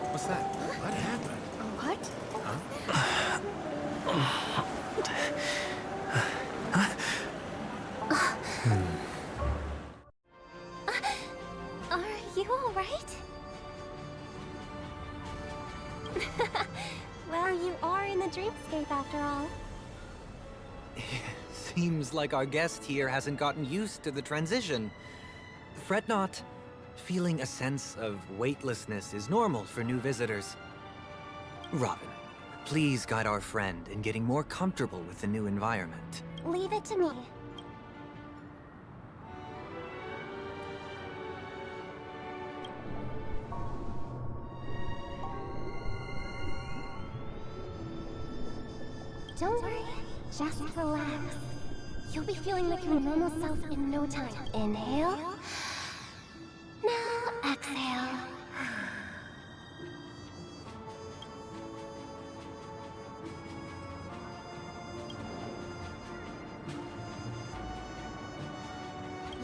What's that? What happened? What? Are you all right? Well, you are in the dreamscape after all. Seems like our guest here hasn't gotten used to the transition. Fret not. Feeling a sense of weightlessness is normal for new visitors. Robin, please guide our friend in getting more comfortable with the new environment. Leave it to me. Don't worry, just relax. You'll be feeling like your normal self in no time. Inhale. Now exhale.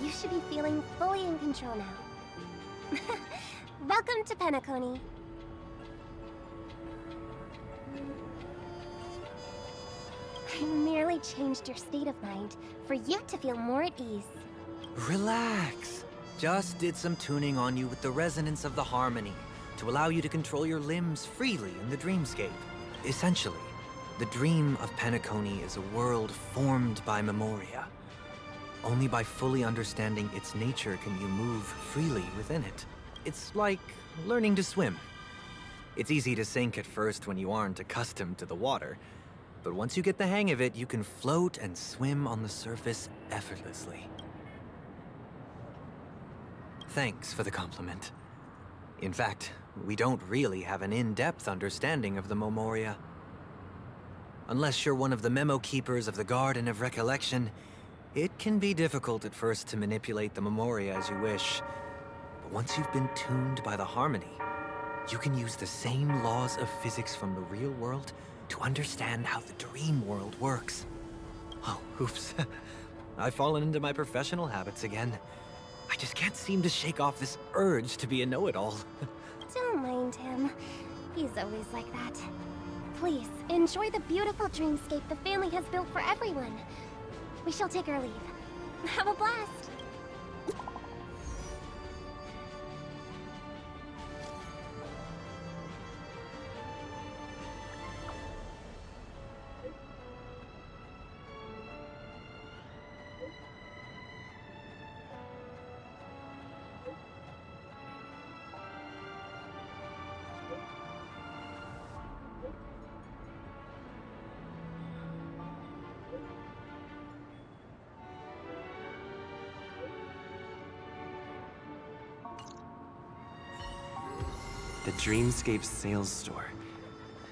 You should be feeling fully in control now. Welcome to Penacony. I merely changed your state of mind for you to feel more at ease. Relax. Just did some tuning on you with the resonance of the harmony to allow you to control your limbs freely in the dreamscape. Essentially, the dream of Penacony is a world formed by Memoria. Only by fully understanding its nature can you move freely within it. It's like learning to swim. It's easy to sink at first when you aren't accustomed to the water, but once you get the hang of it, you can float and swim on the surface effortlessly. Thanks for the compliment. In fact, we don't really have an in-depth understanding of the Memoria. Unless you're one of the memo keepers of the Garden of Recollection, it can be difficult at first to manipulate the Memoria as you wish. But once you've been tuned by the harmony, you can use the same laws of physics from the real world to understand how the dream world works. Oh, oops. I've fallen into my professional habits again. I just can't seem to shake off this urge to be a know-it-all. Don't mind him. He's always like that. Please, enjoy the beautiful dreamscape the family has built for everyone. We shall take our leave. Have a blast! The Dreamscape sales store.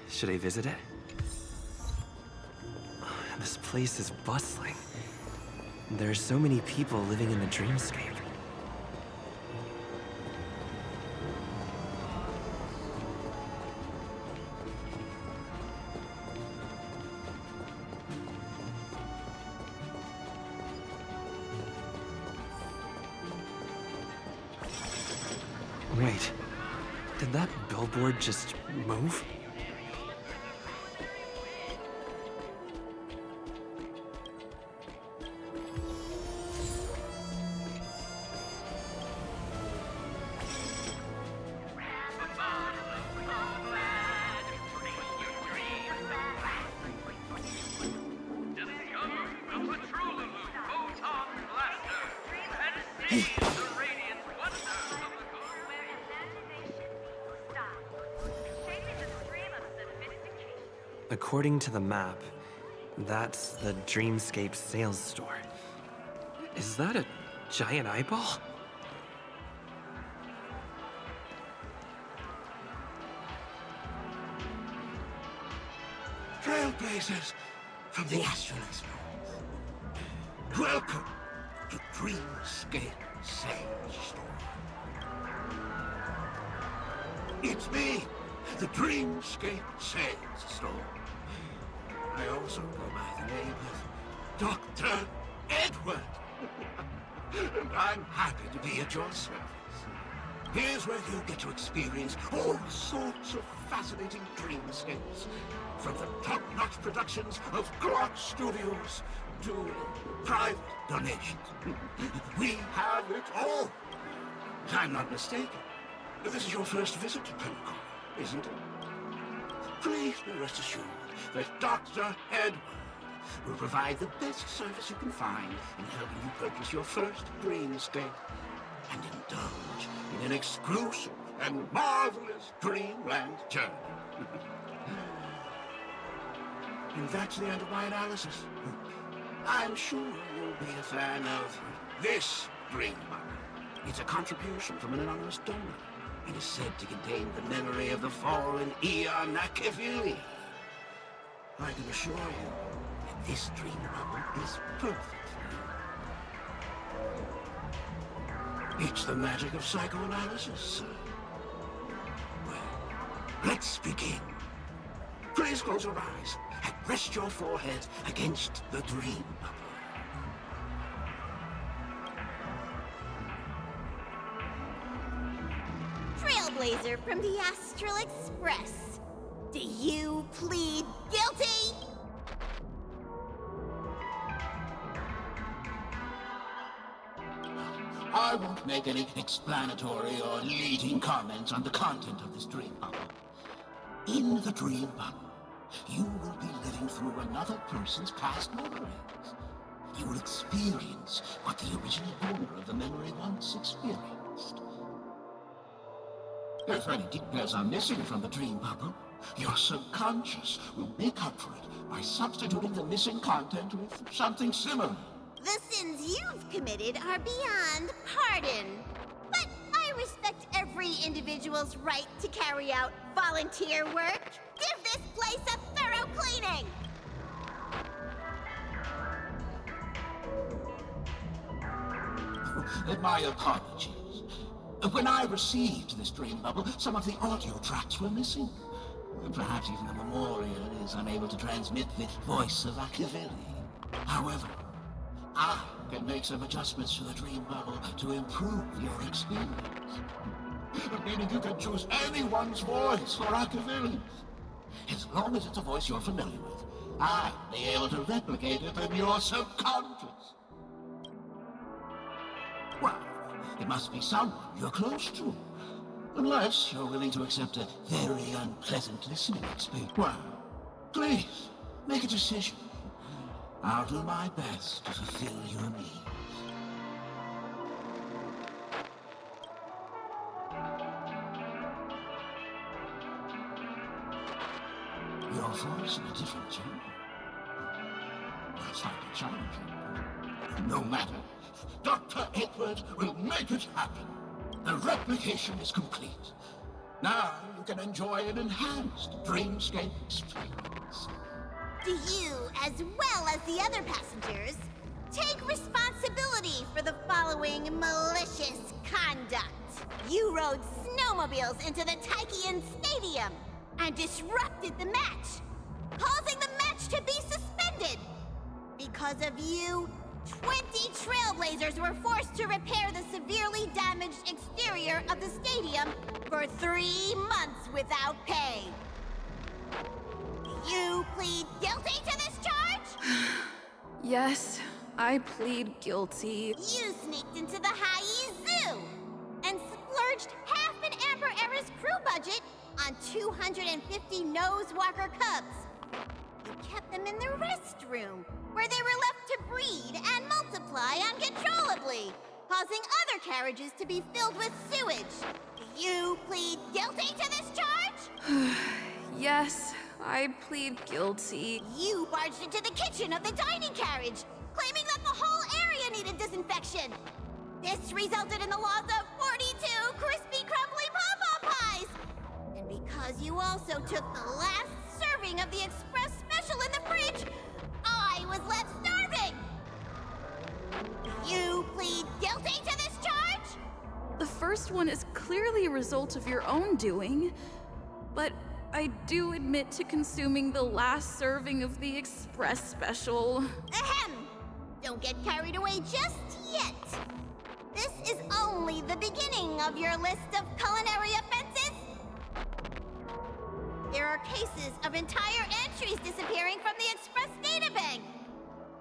Should I visit it? This place is bustling. There are so many people living in the Dreamscape. Wait. Did that billboard just move? According to the map, that's the Dreamscape sales store. Is that a giant eyeball? Trailblazers from the Astral Express. Welcome to Dreamscape Sage Store. It's me, the Dreamscape Sage Store. I also go by the name of Dr. Edward. And I'm happy to be at your service. Here's where you get to experience all sorts of fascinating dreamscapes. From the top-notch productions of Glock Studios to private donations. We have it all. If I'm not mistaken, this is your first visit to Penacony, isn't it? Please be rest assured that Dr. Edward will provide the best service you can find in helping you purchase your first dreamscape and indulge in an exclusive and marvelous dreamland journey. And that's the end of my analysis. I'm sure you'll be a fan of this dream bubble. It's a contribution from an anonymous donor and is said to contain the memory of the fallen Eon Nakavili. I can assure you that this dream bubble is perfect for you. It's the magic of psychoanalysis. Well, let's begin. Please close your eyes and rest your forehead against the dream bubble. Trailblazer from the Astral Express. Do you plead guilty? I won't make any explanatory or leading comments on the content of this dream bubble. In the dream bubble, you will be living through another person's past memories. You will experience what the original owner of the memory once experienced. If any details are missing from the dream bubble, your subconscious will make up for it by substituting the missing content with something similar. The sins you've committed are beyond pardon. But I respect every individual's right to carry out volunteer work. Give this place a thorough cleaning! My apologies. When I received this dream bubble, some of the audio tracks were missing. Perhaps even the Memorial is unable to transmit the voice of Akavili. However, I can make some adjustments to the dream bubble to improve your experience. Meaning you can choose anyone's voice for Akavili. As long as it's a voice you're familiar with, I'll be able to replicate it in your subconscious. Well, it must be someone you're close to. Unless you're willing to accept a very unpleasant listening experience. Well, please, make a decision. I'll do my best to fulfill your needs. Your voice in a different tone. That's like a challenge. No matter. Dr. Edward will make it happen. The replication is complete. Now you can enjoy an enhanced dreamscape experience. Do you, as well as the other passengers, take responsibility for the following malicious conduct? You rode snowmobiles into the Taikian Stadium and disrupted the match, causing the match to be suspended. Because of you, 20 Trailblazers were forced to repair the severely damaged exterior of the stadium for 3 months without pay. You plead guilty to this charge? Yes, I plead guilty. You sneaked into the Haie Zoo and splurged half an Amber Era's crew budget on 250 Nosewalker cubs. You kept them in the restroom, where they were left to breed and multiply uncontrollably, causing other carriages to be filled with sewage. You plead guilty to this charge? Yes, I plead guilty. You barged into the kitchen of the dining carriage, claiming that the whole area needed disinfection. This resulted in the loss of 42 crispy, crumbly pom-pom pies. And because you also took the last serving of the express special first one is clearly a result of your own doing, but I do admit to consuming the last serving of the Express Special. Ahem! Don't get carried away just yet. This is only the beginning of your list of culinary offenses. There are cases of entire entries disappearing from the Express databank.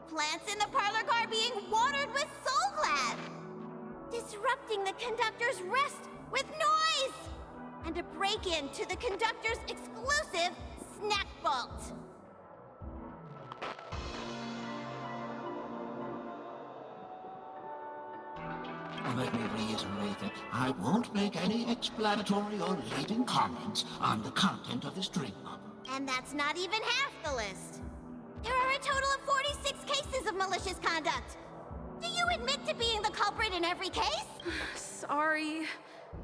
Plants in the parlor car being watered with soul glad. Disrupting the conductor's rest with noise. And a break-in to the conductor's exclusive snack vault. Let me reiterate that I won't make any explanatory or leading comments on the content of this dream bubble. And that's not even half the list. There are a total of 46 cases of malicious conduct. Do you admit to being the culprit in every case? Sorry.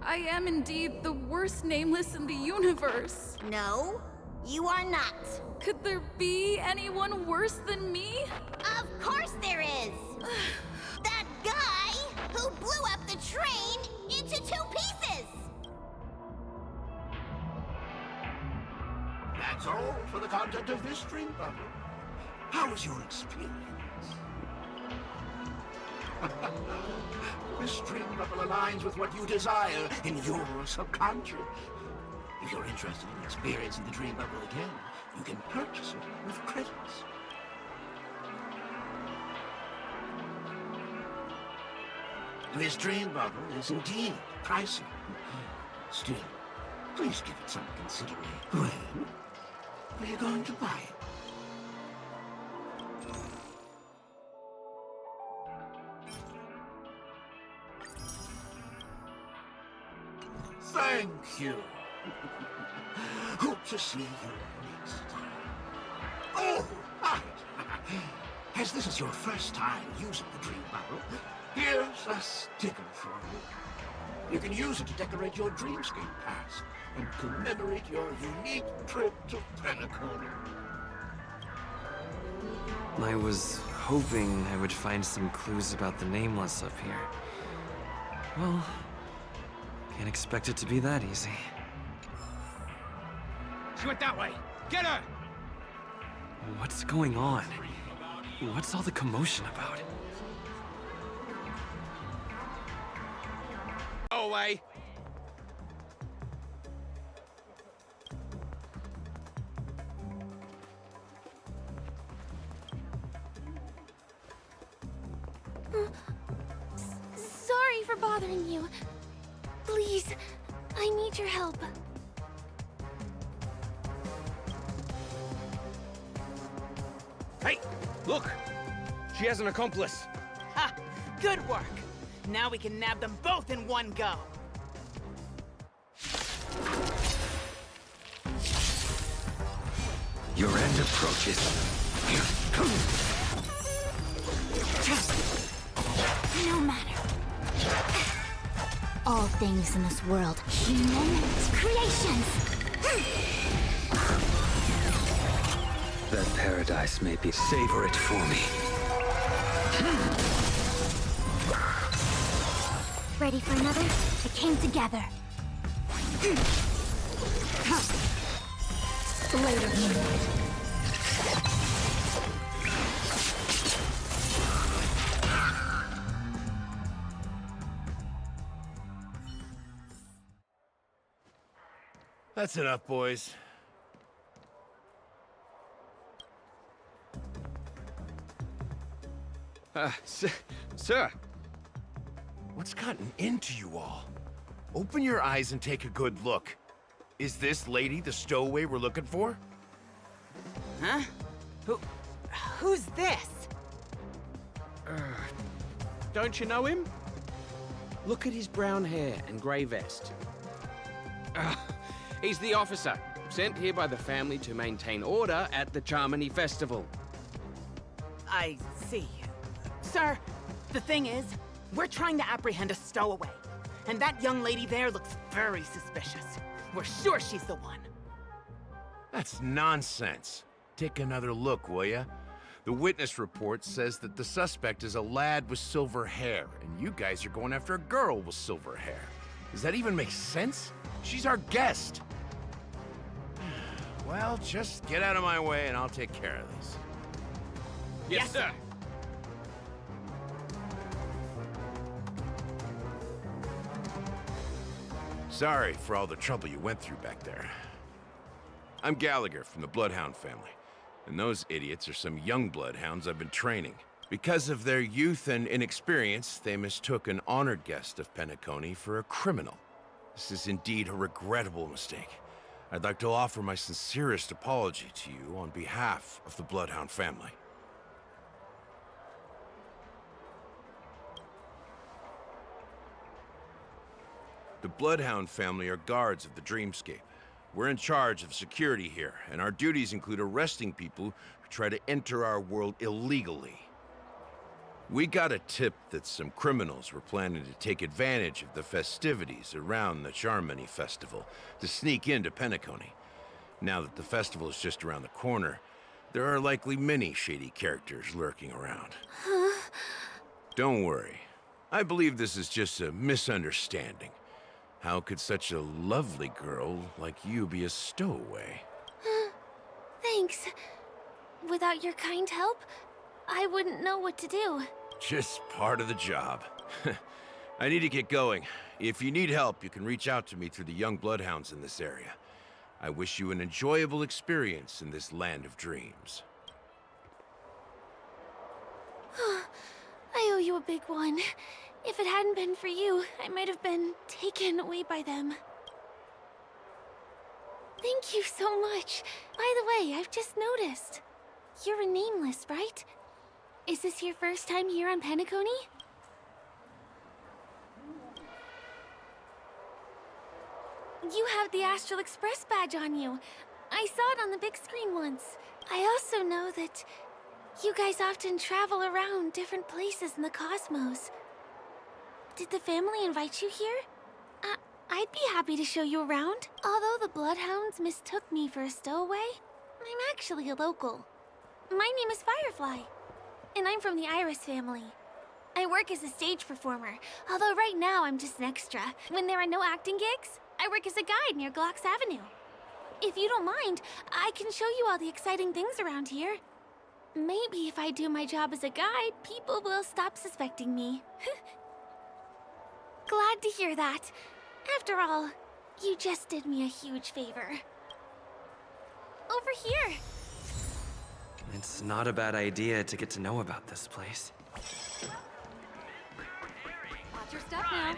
I am indeed the worst nameless in the universe. No, you are not. Could there be anyone worse than me? Of course there is. That guy who blew up the train into 2 pieces. That's all for the content of this dream bubble. How was your experience? This dream bubble aligns with what you desire in your subconscious. If you're interested in experiencing the dream bubble again, you can purchase it with credits. This dream bubble is indeed pricey. Still, please give it some consideration. When are you going to buy it? Thank you. Hope to see you next time. Oh, right. As this is your first time using the dream bubble, here's a sticker for you. You can use it to decorate your dreamscape pass and commemorate your unique trip to Penacony. I was hoping I would find some clues about the Nameless up here. Well, can't expect it to be that easy. She went that way. Get her! What's going on? What's all the commotion about? Go away. Sorry for bothering you. Please, I need your help. Hey, look! She has an accomplice. Ha! Good work! Now we can nab them both in one go. Your end approaches. No matter. All things in this world, human creations. That paradise may be. Savor it for me. Ready for another? It came together. Later, moonlight. That's enough, boys. Sir. What's gotten into you all? Open your eyes and take a good look. Is this lady the stowaway we're looking for? Huh? Who's this? Don't you know him? Look at his brown hair and grey vest. He's the officer, sent here by the family to maintain order at the Charmony Festival. I see. Sir, the thing is, we're trying to apprehend a stowaway. And that young lady there looks very suspicious. We're sure she's the one. That's nonsense. Take another look, will ya? The witness report says that the suspect is a lad with silver hair, and you guys are going after a girl with silver hair. Does that even make sense? She's our guest. Well, just get out of my way and I'll take care of this. Yes, sir. Sorry for all the trouble you went through back there. I'm Gallagher from the Bloodhound family, and those idiots are some young Bloodhounds I've been training. Because of their youth and inexperience, they mistook an honored guest of Penacony for a criminal. This is indeed a regrettable mistake. I'd like to offer my sincerest apology to you on behalf of the Bloodhound family. The Bloodhound family are guards of the Dreamscape. We're in charge of security here, and our duties include arresting people who try to enter our world illegally. We got a tip that some criminals were planning to take advantage of the festivities around the Charmony Festival to sneak into Penacony. Now that the festival is just around the corner, there are likely many shady characters lurking around. Don't worry. I believe this is just a misunderstanding. How could such a lovely girl like you be a stowaway? Thanks. Without your kind help, I wouldn't know what to do. Just part of the job. I need to get going. If you need help, you can reach out to me through the young bloodhounds in this area. I wish you an enjoyable experience in this land of dreams. I owe you a big one. If it hadn't been for you, I might have been taken away by them. Thank you so much. By the way, I've just noticed. You're a Nameless, right? Is this your first time here on Penacony? You have the Astral Express badge on you. I saw it on the big screen once. I also know that you guys often travel around different places in the cosmos. Did the family invite you here? I'd be happy to show you around. Although the Bloodhounds mistook me for a stowaway, I'm actually a local. My name is Firefly, and I'm from the Iris family. I work as a stage performer, although right now I'm just an extra. When there are no acting gigs, I work as a guide near Glock's Avenue. If you don't mind, I can show you all the exciting things around here. Maybe if I do my job as a guide, people will stop suspecting me. Glad to hear that. After all, you just did me a huge favor. Over here. It's not a bad idea to get to know about this place. Watch your step now.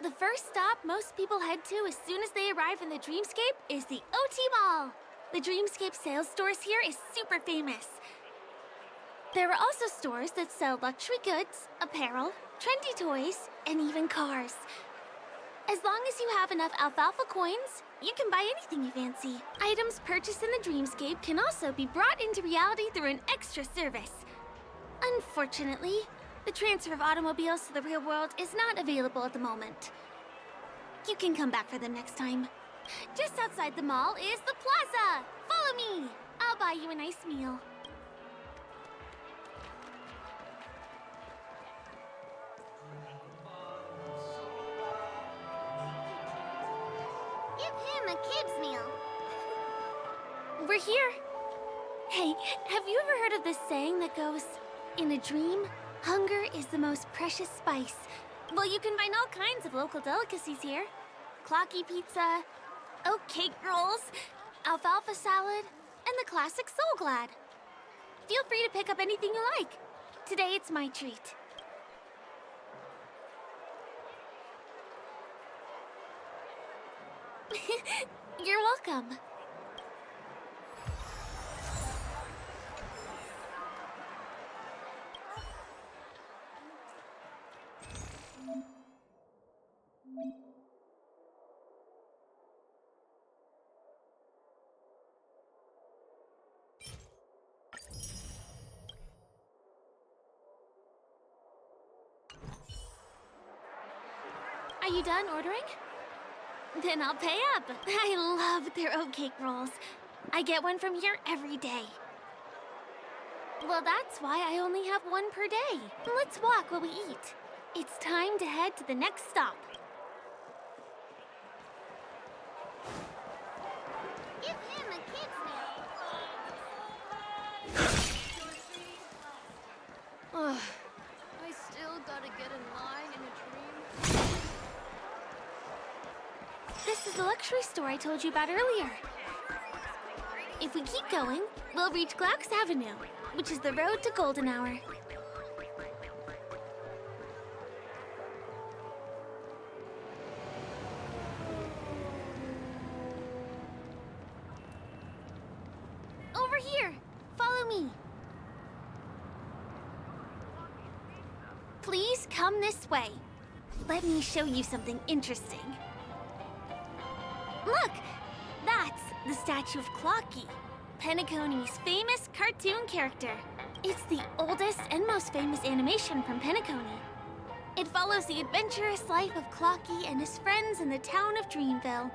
The first stop most people head to as soon as they arrive in the Dreamscape is the OT Mall. The Dreamscape sales stores here is super famous. There are also stores that sell luxury goods, apparel, trendy toys, and even cars. As long as you have enough alfalfa coins, you can buy anything you fancy. Items purchased in the Dreamscape can also be brought into reality through an extra service. Unfortunately, the transfer of automobiles to the real world is not available at the moment. You can come back for them next time. Just outside the mall is the plaza! Follow me! I'll buy you a nice meal. Give him a kid's meal. We're here. Hey, have you ever heard of this saying that goes, in a dream, hunger is the most precious spice? Well, you can find all kinds of local delicacies here. Clocky pizza, oat cake rolls, alfalfa salad, and the classic Soul Glad. Feel free to pick up anything you like. Today it's my treat. You're welcome. Are you done ordering? Then I'll pay up. I love their oat cake rolls. I get one from here every day. Well, that's why I only have one per day. Let's walk while we eat. It's time to head to the next stop. Give him a kid's Ugh, I still gotta get in line in a dream. This is the luxury store I told you about earlier. If we keep going, we'll reach Glauc's Avenue, which is the road to Golden Hour. Over here! Follow me! Please come this way. Let me show you something interesting. Look! That's the statue of Clocky, Penacony's famous cartoon character. It's the oldest and most famous animation from Penacony. It follows the adventurous life of Clocky and his friends in the town of Dreamville.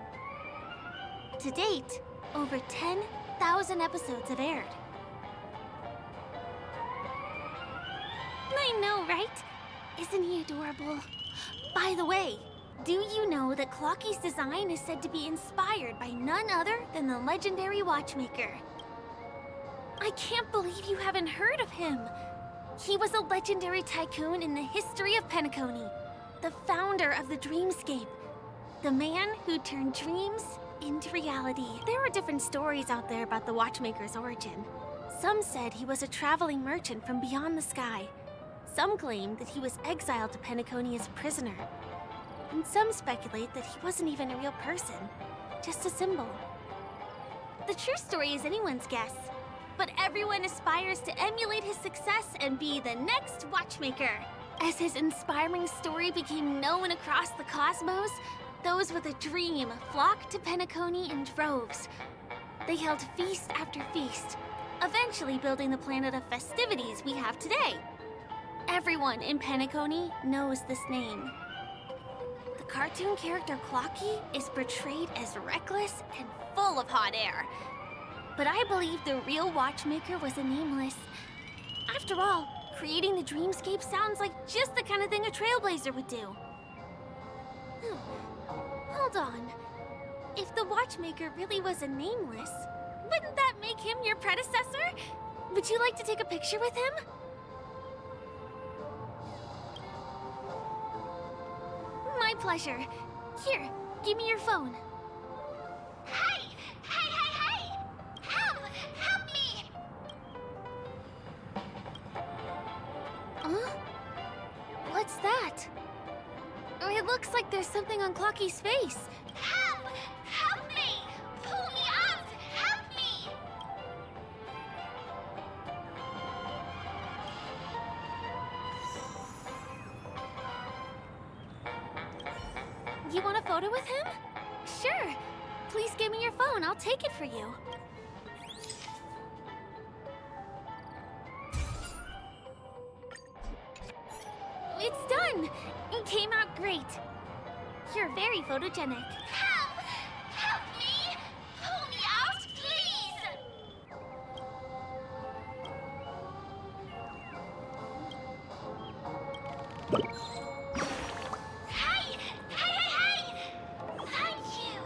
To date, over 10,000 episodes have aired. I know, right? Isn't he adorable? By the way, do you know that Clocky's design is said to be inspired by none other than the legendary watchmaker? I can't believe you haven't heard of him. He was a legendary tycoon in the history of Penacony, the founder of the dreamscape, the man who turned dreams into reality. There are different stories out there about the watchmaker's origin. Some said he was a traveling merchant from beyond the sky. Some claimed that he was exiled to Penacony as a prisoner. And some speculate that he wasn't even a real person, just a symbol. The true story is anyone's guess, but everyone aspires to emulate his success and be the next watchmaker. As his inspiring story became known across the cosmos, those with a dream flocked to Penacony in droves. They held feast after feast, eventually building the planet of festivities we have today. Everyone in Penacony knows this name. The cartoon character Clocky is portrayed as reckless and full of hot air. But I believe the real watchmaker was a nameless. After all, creating the dreamscape sounds like just the kind of thing a trailblazer would do. Hold on. If the watchmaker really was a nameless, wouldn't that make him your predecessor? Would you like to take a picture with him? My pleasure. Here, give me your phone. Hey! Hey, hey, hey! Help! Help me! Huh? What's that? It looks like there's something on Clocky's face. Help! Help me! Pull me out! Help me! You want a photo with him? Sure. Please give me your phone. I'll take it for you. It's done! It came out great. You're very photogenic. Help! Help me! Pull me out, please! Hey! Hey, hey, hey! Thank you,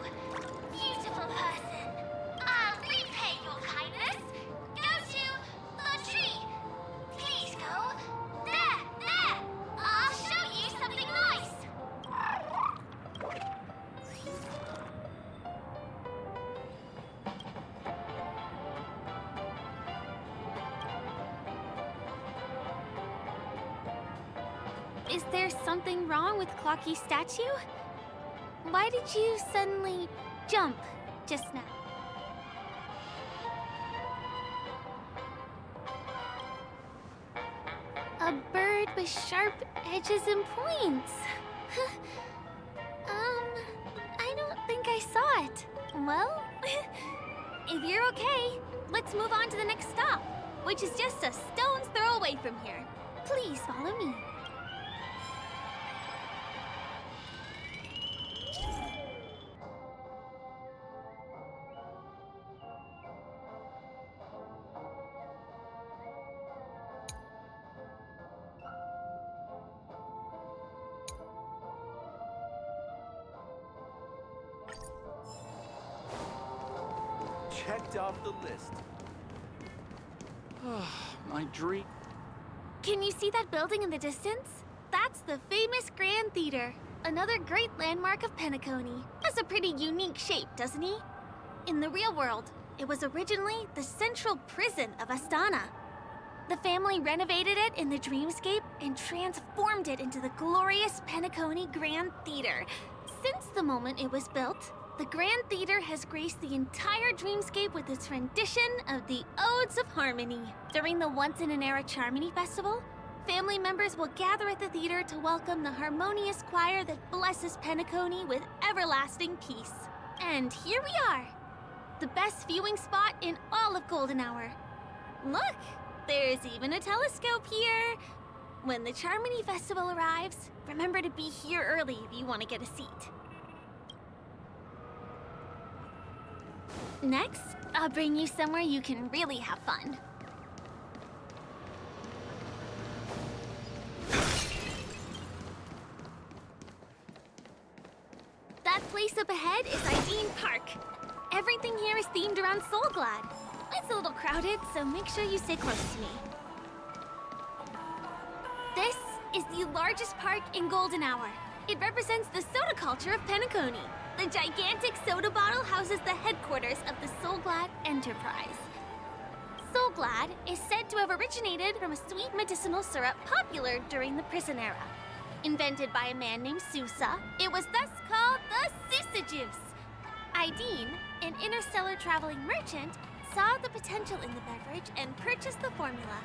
beautiful person. I'll repay your kindness. Go to the tree. Please go. There, there! I'll show you something nice. Is there something wrong with Clocky's statue? Why did you suddenly jump just now? A bird with sharp edges and points. I don't think I saw it. Well, if you're okay, let's move on to the next stop, which is just a stone's throw away from here. Please follow me. checked off the list. My dream. Can you see that building in the distance? That's the famous Grand Theater, another great landmark of Penacony. Has a pretty unique shape, doesn't he? In the real world, it was originally the central prison of Astana. The family renovated it in the dreamscape and transformed it into the glorious Penacony Grand Theater. Since the moment it was built, the Grand Theater has graced the entire dreamscape with its rendition of the Odes of Harmony. During the Once-in-an-Era Charmony Festival, family members will gather at the theater to welcome the harmonious choir that blesses Penacony with everlasting peace. And here we are, the best viewing spot in all of Golden Hour. Look, there's even a telescope here. When the Charmony Festival arrives, remember to be here early if you want to get a seat. Next, I'll bring you somewhere you can really have fun. That place up ahead is Ideen Park. Everything here is themed around Soulglad. It's a little crowded, so make sure you stay close to me. This is the largest park in Golden Hour. It represents the soda culture of Penacony. The gigantic soda bottle houses the headquarters of the Soulglad Enterprise. Soulglad is said to have originated from a sweet medicinal syrup popular during the prison era. Invented by a man named Sousa, it was thus called the Sousa Juice. Ideen, an interstellar traveling merchant, saw the potential in the beverage and purchased the formula.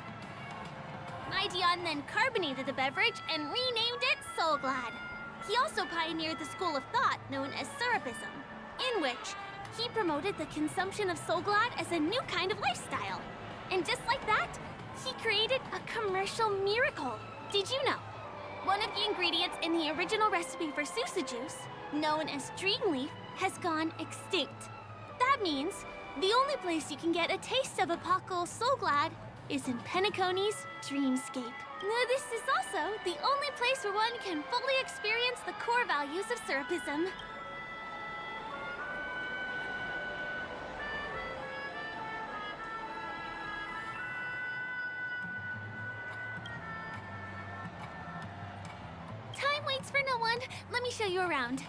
Ideon then carbonated the beverage and renamed it Soulglad. He also pioneered the school of thought known as Syrupism, in which he promoted the consumption of Soulglad as a new kind of lifestyle. And just like that, he created a commercial miracle. Did you know? One of the ingredients in the original recipe for Sousa Juice, known as Dreamleaf, has gone extinct. That means the only place you can get a taste of Apocal Soulglad is in Penacony's dreamscape. This is also the only place where one can fully experience the core values of Syrupism. Time waits for no one. Let me show you around.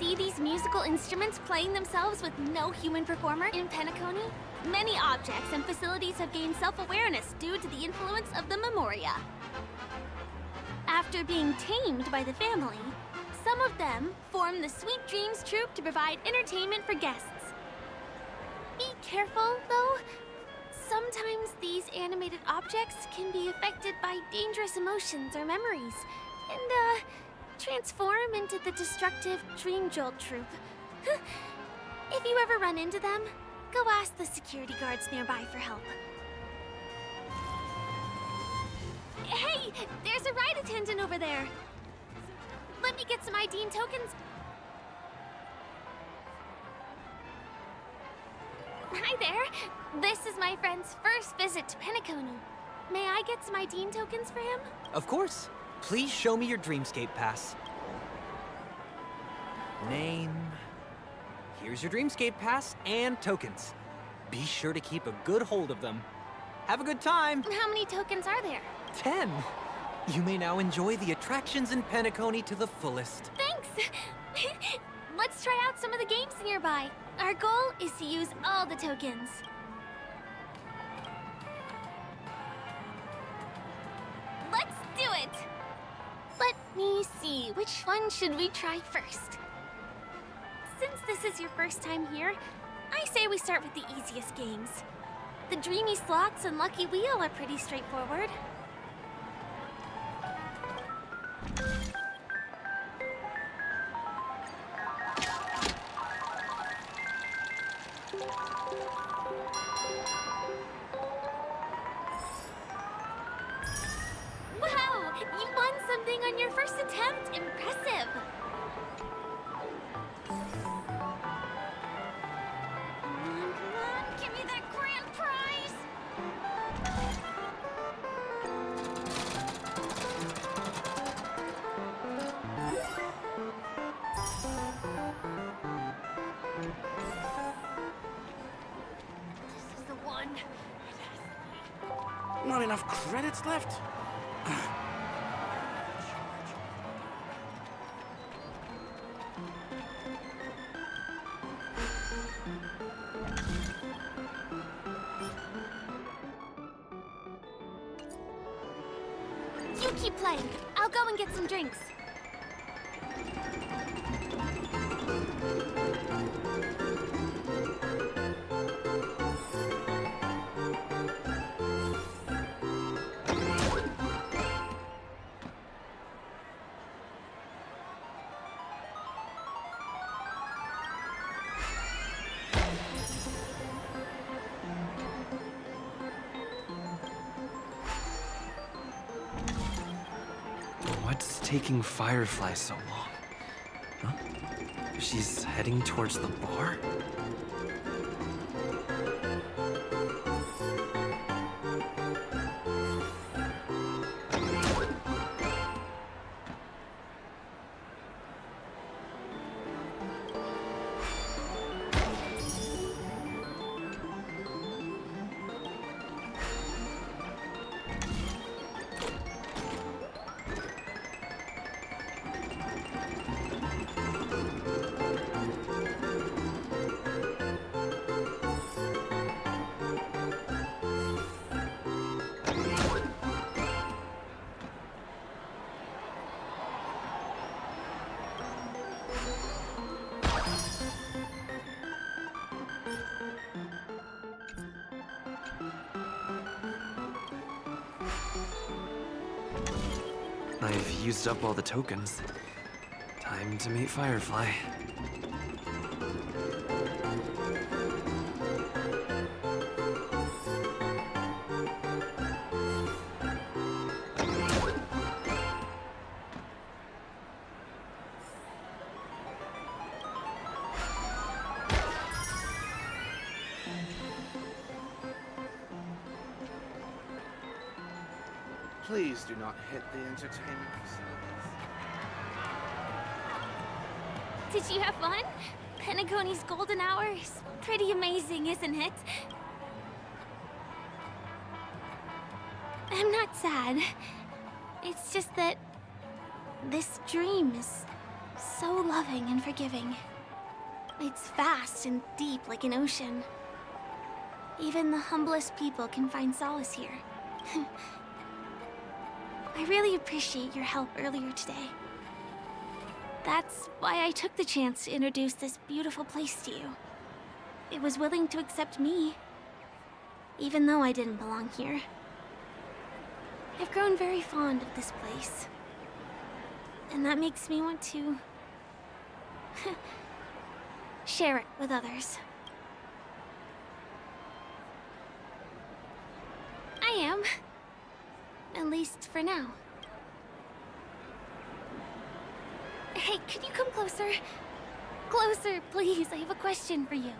See these musical instruments playing themselves with no human performer in Penacony? Many objects and facilities have gained self-awareness due to the influence of the Memoria. After being tamed by the family, some of them form the Sweet Dreams Troupe to provide entertainment for guests. Be careful, though. Sometimes these animated objects can be affected by dangerous emotions or memories, and, transform into the destructive Dream Jolt Troupe. If you ever run into them, go ask the security guards nearby for help. Hey, there's a ride attendant over there. Let me get some Ideen tokens. Hi there. This is my friend's first visit to Penacony. May I get some Ideen tokens for him? Of course. Please show me your Dreamscape pass. Name. Here's your Dreamscape pass and tokens. Be sure to keep a good hold of them. Have a good time. How many tokens are there? 10. You may now enjoy the attractions in Penacony to the fullest. Thanks. Let's try out some of the games nearby. Our goal is to use all the tokens. Let's do it. Let me see, which one should we try first? Since this is your first time here, I say we start with the easiest games. The Dreamy Slots and Lucky Wheel are pretty straightforward. Wow! You won something on your first attempt! Impressive! Come on, give me that grand prize! not enough credits left? You keep playing. I'll go and get some drinks. What's taking Firefly so long? Huh? She's heading towards the bar? I've used up all the tokens. Time to meet Firefly. Please do not hit the entertainment facilities. Did you have fun? Penacony's golden hour is pretty amazing, isn't it? I'm not sad. It's just that this dream is so loving and forgiving. It's vast and deep like an ocean. Even the humblest people can find solace here. I really appreciate your help earlier today. That's why I took the chance to introduce this beautiful place to you. It was willing to accept me, even though I didn't belong here. I've grown very fond of this place, and that makes me want to share it with others. I am. At least for now. Hey, could you come closer? Closer, please. I have a question for you.